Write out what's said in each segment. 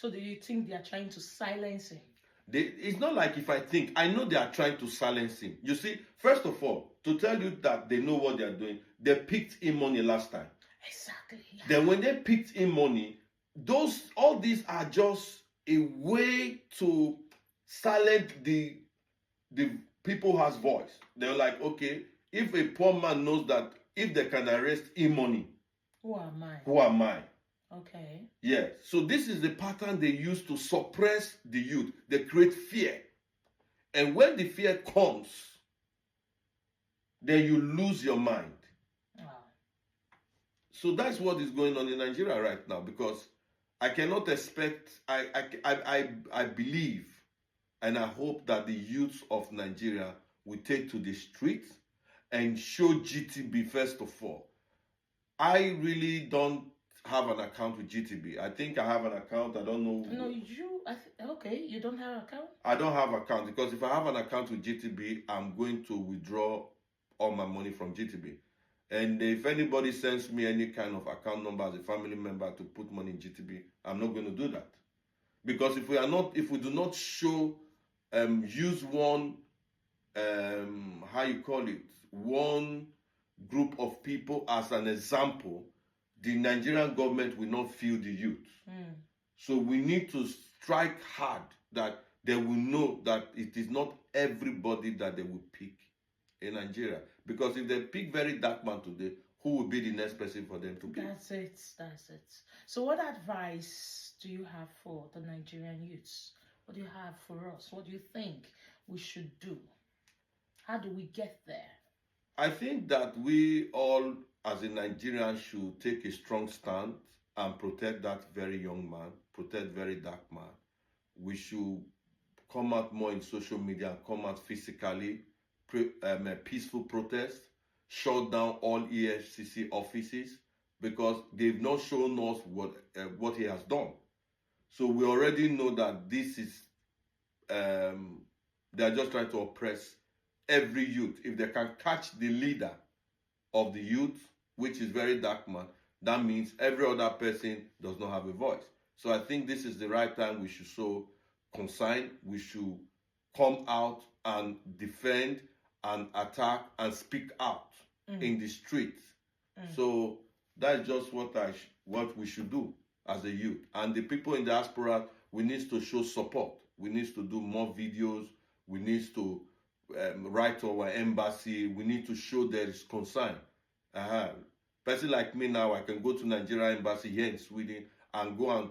So do you think they are trying to silence him? It's not like if I think, I know they are trying to silence him. You see, first of all, to tell you that they know what they are doing, they picked him money last time. Exactly. Yeah. Then when they picked him money, all these are just a way to silence the people who has voice. They're like, okay, if a poor man knows that if they can arrest him money, who am I? Who am I? Okay. Yeah. So this is the pattern they use to suppress the youth. They create fear. And when the fear comes, then you lose your mind. Wow. So that's what is going on in Nigeria right now, because I cannot expect, I believe and I hope that the youth of Nigeria will take to the streets and show GTB first of all. I really don't have an account with GTB. I think I have an account. I don't know. No, okay, you don't have an account? I don't have an account, because if I have an account with GTB, I'm going to withdraw all my money from GTB. And if anybody sends me any kind of account number as a family member to put money in GTB, I'm not going to do that. Because if we do not show, use one, one group of people as an example, the Nigerian government will not feel the youth. So we need to strike hard that they will know that it is not everybody that they will pick in Nigeria. Because if they pick very dark man today, who will be the next person for them to pick? That's it. So what advice do you have for the Nigerian youths? What do you have for us? What do you think we should do? How do we get there? I think that we all, as a Nigerian, should take a strong stand and protect that very young man, protect very dark man. We should come out more in social media, come out physically, a peaceful protest, shut down all EFCC offices, because they've not shown us what he has done. So we already know that this is, they're just trying to oppress every youth. If they can catch the leader of the youth, which is very dark man, that means every other person does not have a voice. So I think this is the right time we should show concern. We should come out and defend and attack and speak out in the streets. So that's just what we should do as a youth. And the people in diaspora, we need to show support. We need to do more videos. We need to write to our embassy. We need to show there is concern. Person like me now, I can go to Nigeria embassy here in Sweden and go and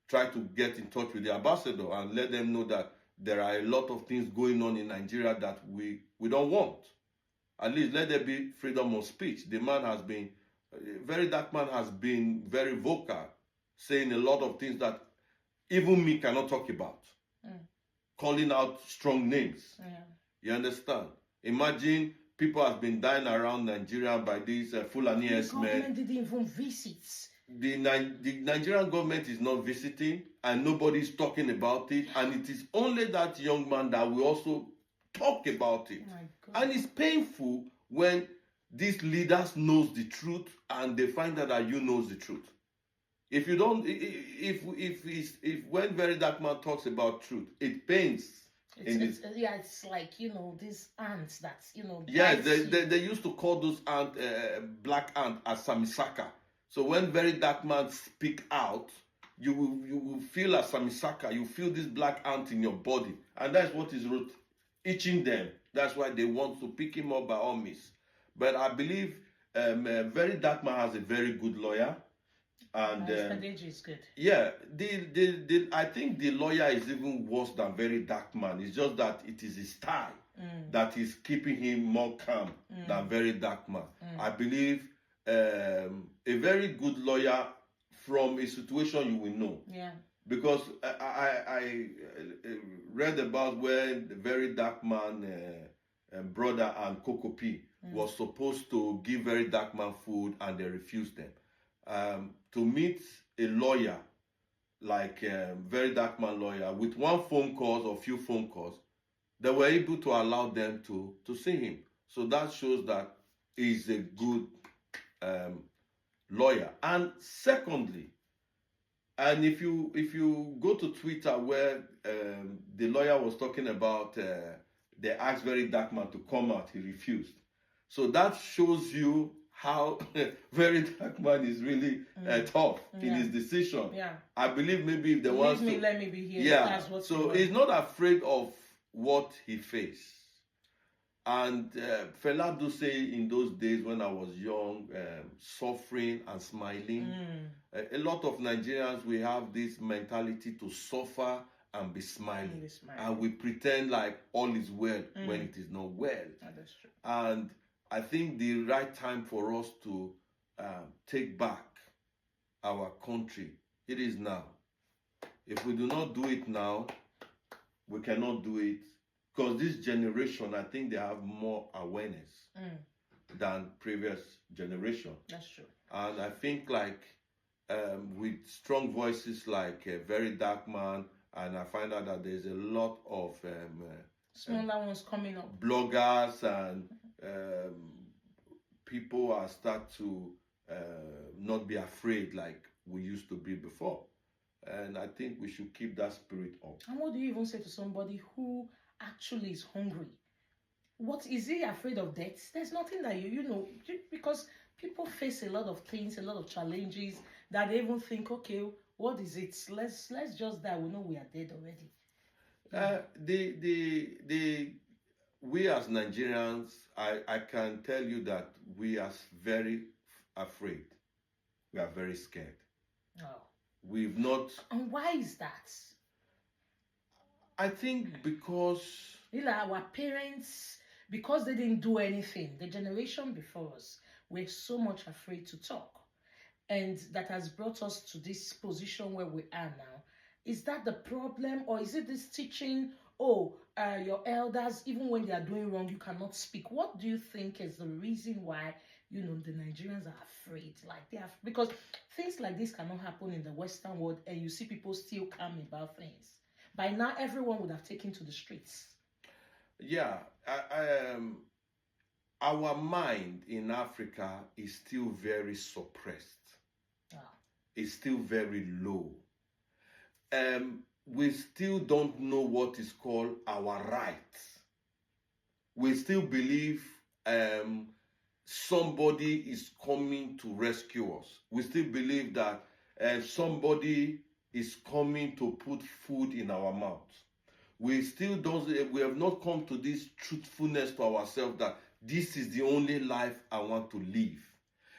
try to get in touch with the ambassador and let them know that there are a lot of things going on in Nigeria that we don't want. At least let there be freedom of speech. The man has been, very dark man has been very vocal, saying a lot of things that even me cannot talk about. Calling out strong names. Yeah. You understand? Imagine people have been dying around Nigeria by these Fulani The S-men. government didn't even visit. The Nigerian government is not visiting, and nobody is talking about it. And it is only that young man that will also talk about it. My God. And it's painful when these leaders knows the truth and they find out that you knows the truth. If you don't, if when very dark man talks about truth, it pains. It's like, these ants that's, Yes, they used to call those black ant as Samisaka. So when very dark man speak out, you will feel as Samisaka. You feel this black ant in your body, and that's what is itching them. That's why they want to pick him up by all means. But I believe very dark man has a very good lawyer, and is good. Yeah, I think the lawyer is even worse than very dark man. It's just that it is his style that is keeping him more calm than very dark man. I believe a very good lawyer, from a situation you will know. Yeah. Because I read about when the very dark man brother and Coco P was supposed to give very dark man food and they refused them. To meet a lawyer like very dark man lawyer with one phone call or few phone calls, they were able to allow them to see him. So that shows that he's a good lawyer. And secondly, And if you go to Twitter, where the lawyer was talking about, they asked Very Dark Man to come out, he refused. So that shows you how Very Dark Man is really tough in his decision. Yeah. I believe maybe if they want to, let me be here. yeah. That's what So he's not afraid of what he faced. And Fela do say in those days when I was young, suffering and smiling. A lot of Nigerians, we have this mentality to suffer and be smiling. And we pretend like all is well when it is not well. That's true. And I think the right time for us to take back our country, it is now. If we do not do it now, we cannot do it. Because this generation, I think they have more awareness than previous generation. That's true. And I think like with strong voices like Very Dark Man, and I find out that there's a lot of smaller ones coming up. Bloggers and people are start to not be afraid like we used to be before. And I think we should keep that spirit up. And what do you even say to somebody who actually is hungry? What is he afraid of death? There's nothing that you know, because people face a lot of things, a lot of challenges that they even think, okay, what is it? Let's just die. We know we are dead already. We as Nigerians, I can tell you that we are very afraid. We are very scared. Oh. We've not. And why is that? I think because our parents, because they didn't do anything, the generation before us, were so much afraid to talk. And that has brought us to this position where we are now. Is that the problem? Or is it this teaching, your elders, even when they are doing wrong, you cannot speak? What do you think is the reason why, the Nigerians are afraid? Like they are, because things like this cannot happen in the Western world, and you see people still calm about things. By now, everyone would have taken to the streets. Yeah, our mind in Africa is still very suppressed. It's still very low. We still don't know what is called our rights. We still believe somebody is coming to rescue us. We still believe that somebody is coming to put food in our mouth. We have not come to this truthfulness to ourselves that this is the only life I want to live.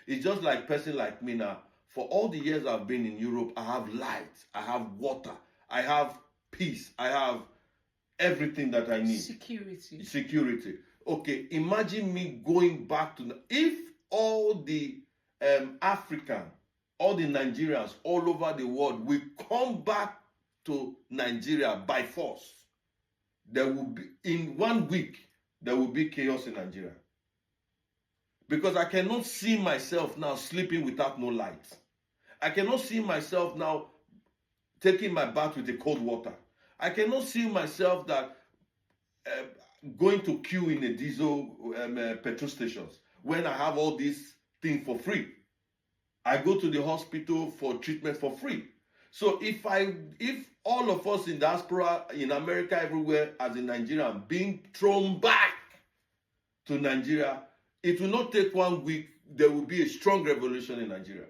It's just like a person like me now. For all the years I've been in Europe, I have light, I have water, I have peace, I have everything that I need. Security. Okay, imagine me going back to if all the African, all the Nigerians all over the world will come back to Nigeria by force. There will be, in 1 week, there will be chaos in Nigeria. Because I cannot see myself now sleeping without no light. I cannot see myself now taking my bath with the cold water. I cannot see myself that going to queue in a diesel petrol stations when I have all these things for free. I go to the hospital for treatment for free. So if all of us in diaspora, in America, everywhere, as a Nigerian, being thrown back to Nigeria, it will not take 1 week. There will be a strong revolution in Nigeria.